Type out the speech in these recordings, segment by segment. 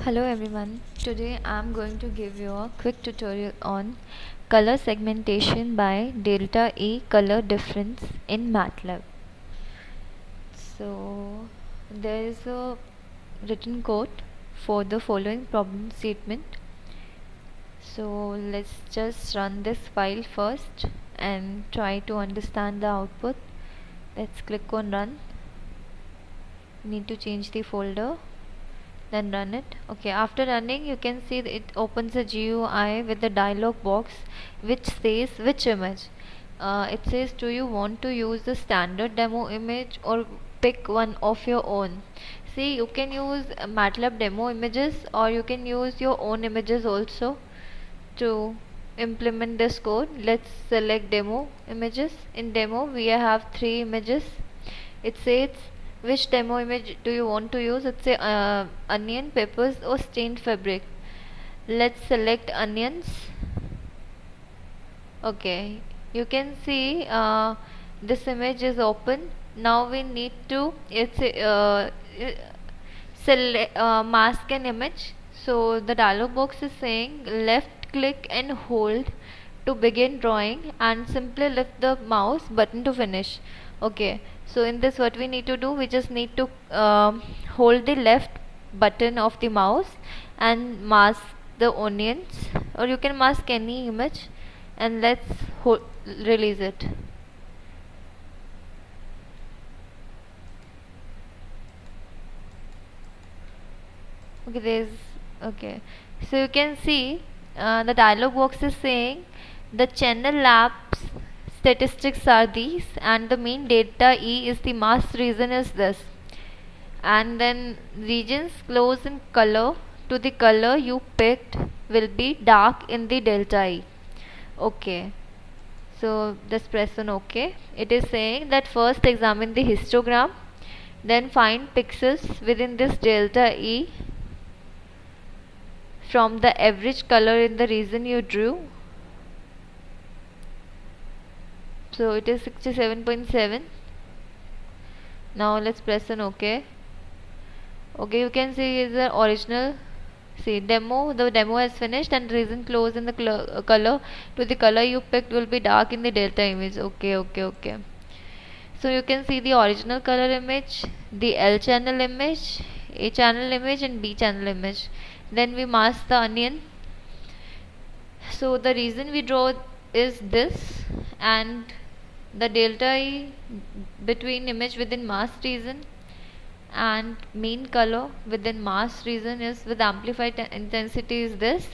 Hello everyone, today I am going to give you a quick tutorial on color segmentation by delta E color difference in MATLAB. So there is a written code for the following problem statement. So let's just run this file first and try to understand the output. Let's click on run. Need to change the folder, then run it. Okay, after running you can see that it opens a GUI with the dialog box which says which image. It says, do you want to use the standard demo image or pick one of your own? See, you can use MATLAB demo images or you can use your own images also to implement this code. Let's select demo images. In demo we have 3 images. It says which demo image do you want to use. It's a onion, peppers or stained fabric. Let's select onions. Okay, you can see this image is open. Now we need to select mask an image. So the dialog box is saying left click and hold to begin drawing and simply lift the mouse button to finish. Okay, so in this what we need to do, we just need to hold the left button of the mouse and mask the onions, or you can mask any image, and let's release it. Okay, so you can see the dialog box is saying the channel labs statistics are these and the mean delta E is the mask region is this, and then regions close in color to the color you picked will be dark in the delta E. Okay, so just press on OK. It is saying that first examine the histogram, then find pixels within this delta E from the average color in the region you drew. So it is 67.7. Now let's press on OK. Okay, you can see is the original. See, the demo has finished and region close in the color to the color you picked will be dark in the delta image. Okay. So you can see the original color image, the L channel image, A channel image and B channel image. Then we mask the onion. So the reason we draw is this, and the delta E between image within mask region and mean color within mask region is with amplified intensity is this,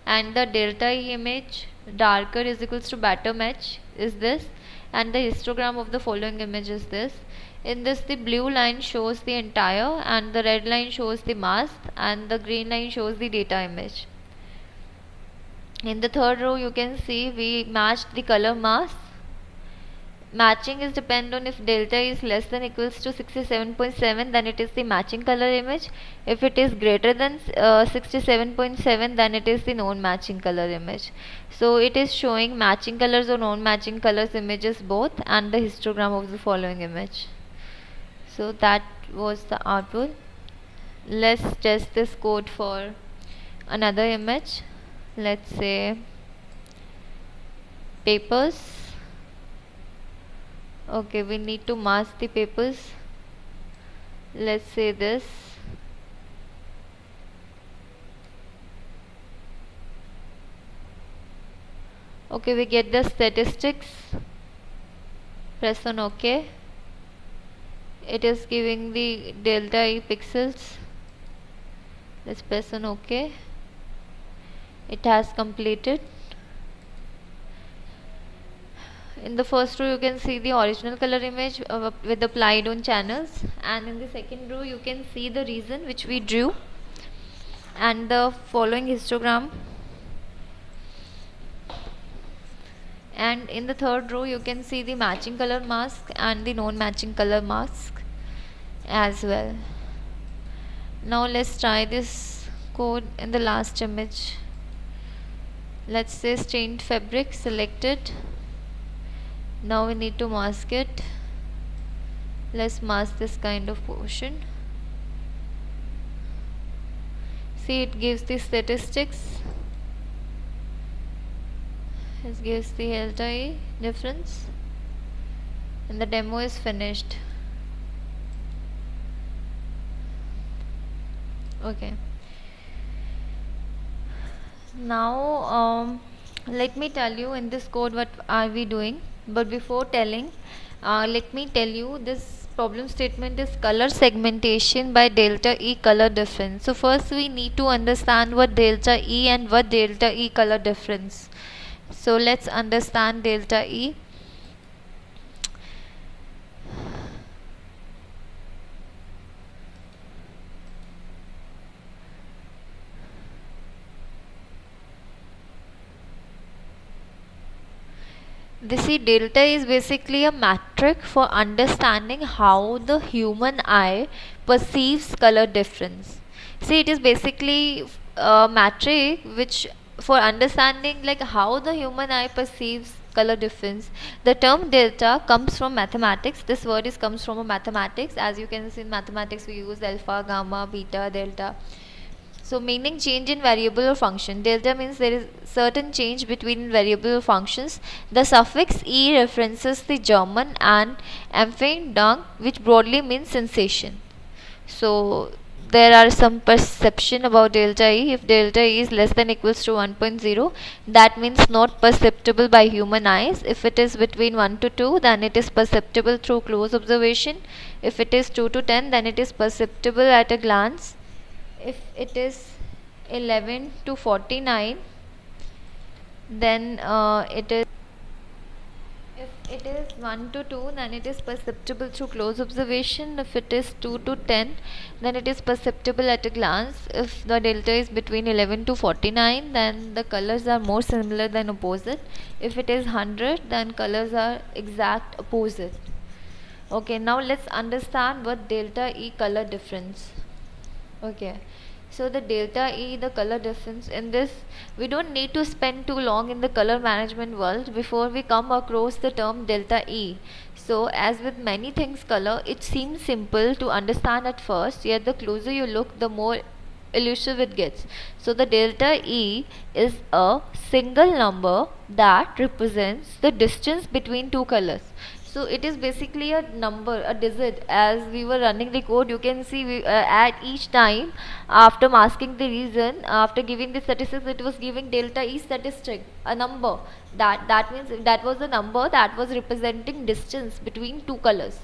and the delta E image darker is equals to better match is this, and the histogram of the following image is this. In this the blue line shows the entire and the red line shows the mask and the green line shows the data image. In the third row you can see we matched the color mask. Matching is depend on if delta is less than equals to 67.7, then it is the matching color image. If it is greater than 67.7, then it is the non-matching color image. So it is showing matching colors or non-matching colors images both, and the histogram of the following image. So that was the output. Let's test this code for another image. Let's say papers. Okay, we need to mask the papers. Let's say this. Okay, we get the statistics. Press on OK. It is giving the delta E pixels. Let's press on OK. It has completed. In the first row you can see the original color image with applied on channels, and in the second row you can see the region which we drew and the following histogram, and in the third row you can see the matching color mask and the non-matching color mask as well. Now let's try this code in the last image. Let's say stained fabric selected. Now we need to mask it. Let's mask this kind of portion. See, it gives the statistics. It gives the delta E difference, and the demo is finished. Okay. Now let me tell you in this code what are we doing, but before telling, let me tell you this problem statement is color segmentation by delta E color difference. So first we need to understand what delta E and what delta E color difference. So let's understand delta E. See, delta is basically a metric for understanding how the human eye perceives color difference. See, it is basically a metric which for understanding like how the human eye perceives color difference. The term delta comes from mathematics. This word comes from a mathematics. As you can see in mathematics, we use alpha, gamma, beta, delta. So meaning change in variable or function. Delta means there is certain change between variable or functions. The suffix e references the German and Empfindung, which broadly means sensation. So there are some perception about delta E. If delta E is less than equals to 1.0, that means not perceptible by human eyes. If it is between 1 to 2, then it is perceptible through close observation. If it is 2 to 10, then it is perceptible at a glance. If it is 11 to 49, then it is, if it is 1 to 2, then it is perceptible through close observation. If it is 2 to 10, then it is perceptible at a glance. If the delta is between 11 to 49, then the colors are more similar than opposite. If it is 100, then colors are exact opposite. Okay, now let's understand what delta E color difference. Okay, so the delta E, the color difference, in this we don't need to spend too long in the color management world before we come across the term delta E. So as with many things color, it seems simple to understand at first, yet the closer you look, the more elusive it gets. So the delta E is a single number that represents the distance between two colors. So it is basically a number, a digit. As we were running the code, you can see we, at each time after masking the reason, after giving the statistics, it was giving delta E statistic, a number. That means that was a number that was representing distance between two colors.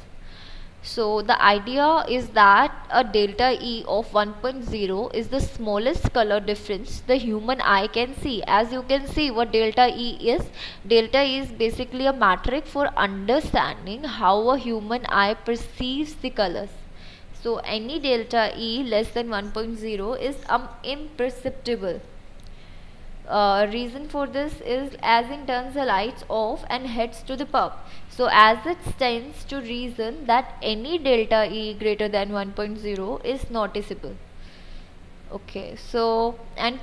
So the idea is that a delta E of 1.0 is the smallest color difference the human eye can see. As you can see what delta E is. Delta E is basically a metric for understanding how a human eye perceives the colors. So any delta E less than 1.0 is imperceptible. Reason for this is as it turns the lights off and heads to the pub. So as it stands to reason that any delta E greater than 1.0 is noticeable. Okay, so and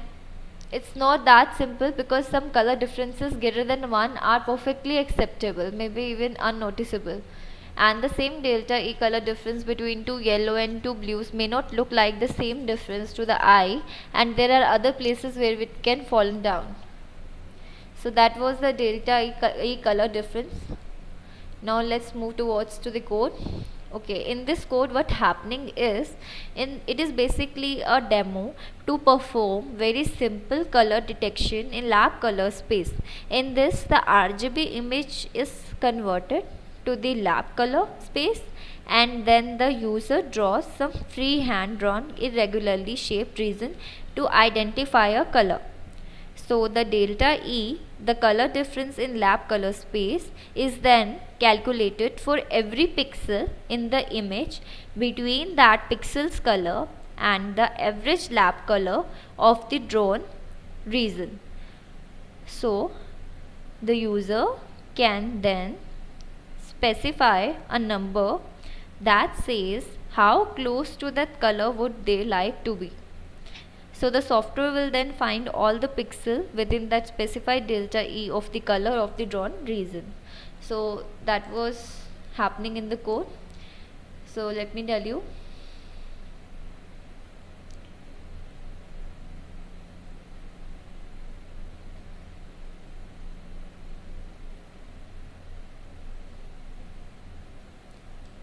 it's not that simple because some color differences greater than 1 are perfectly acceptable, maybe even unnoticeable. And the same delta E color difference between two yellow and two blues may not look like the same difference to the eye, and there are other places where it can fall down. So that was the delta E color difference. Now let's move towards to the code. Okay, in this code what happening is, it is basically a demo to perform very simple color detection in lab color space. In this the RGB image is converted to the lab color space, and then the user draws some freehand drawn irregularly shaped region to identify a color. So the delta E, the color difference in lab color space, is then calculated for every pixel in the image between that pixel's color and the average lab color of the drawn region. So the user can then specify a number that says how close to that color would they like to be. So the software will then find all the pixels within that specified delta E of the color of the drawn region. So that was happening in the code. So let me tell you.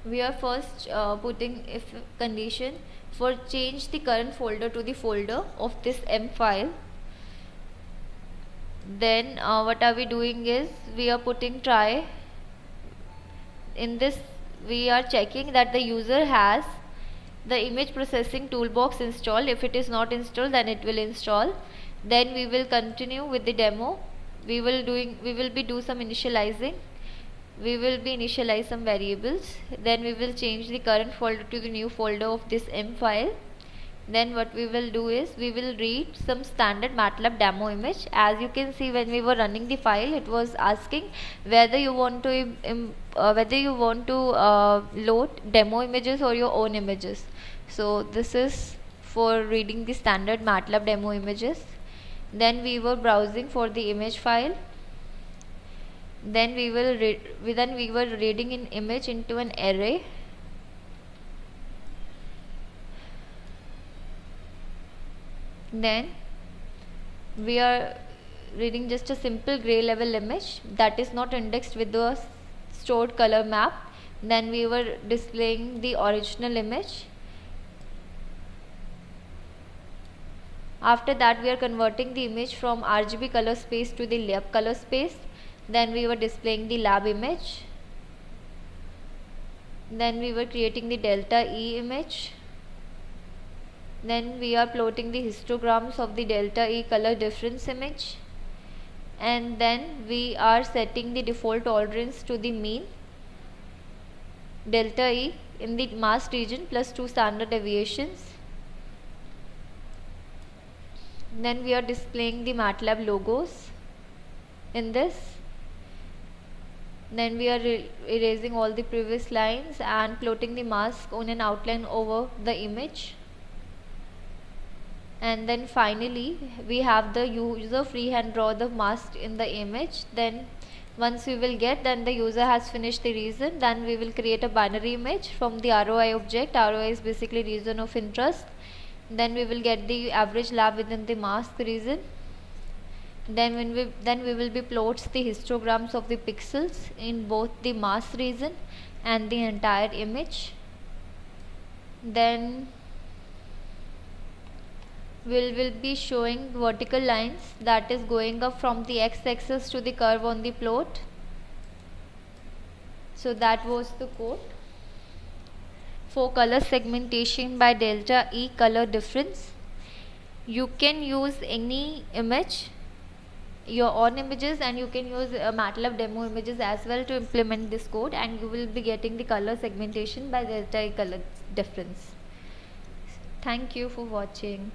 we are first putting if condition for change the current folder to the folder of this M file. Then what are we doing is we are putting try. In this we are checking that the user has the image processing toolbox installed. If it is not installed, then it will install. Then we will continue with the demo. We will be do some initializing. We will be initialize some variables. Then we will change the current folder to the new folder of this M file. Then what we will do is we will read some standard MATLAB demo image. As you can see, when we were running the file, it was asking whether you want to load demo images or your own images. So this is for reading the standard MATLAB demo images. Then we were browsing for the image file. Then we were reading an image into an array. Then we are reading just a simple gray level image that is not indexed with the stored color map. Then we were displaying the original image. After that, we are converting the image from RGB color space to the lab color space. Then we were displaying the lab image. Then we were creating the delta E image. Then we are plotting the histograms of the delta E color difference image. And then we are setting the default tolerance to the mean delta E in the masked region plus 2 standard deviations. Then we are displaying the MATLAB logos in this. Then we are erasing all the previous lines and plotting the mask on an outline over the image. And then finally we have the user freehand draw the mask in the image. Then once we will get, then the user has finished the region, then we will create a binary image from the ROI object. ROI is basically region of interest. Then we will get the average lab within the mask region. Then we will be plots the histograms of the pixels in both the mask region and the entire image. Then we will be showing vertical lines that is going up from the x-axis to the curve on the plot. So that was the code for color segmentation by delta E color difference. You can use any image, your own images, and you can use MATLAB demo images as well to implement this code, and you will be getting the color segmentation by delta E color difference. Thank you for watching.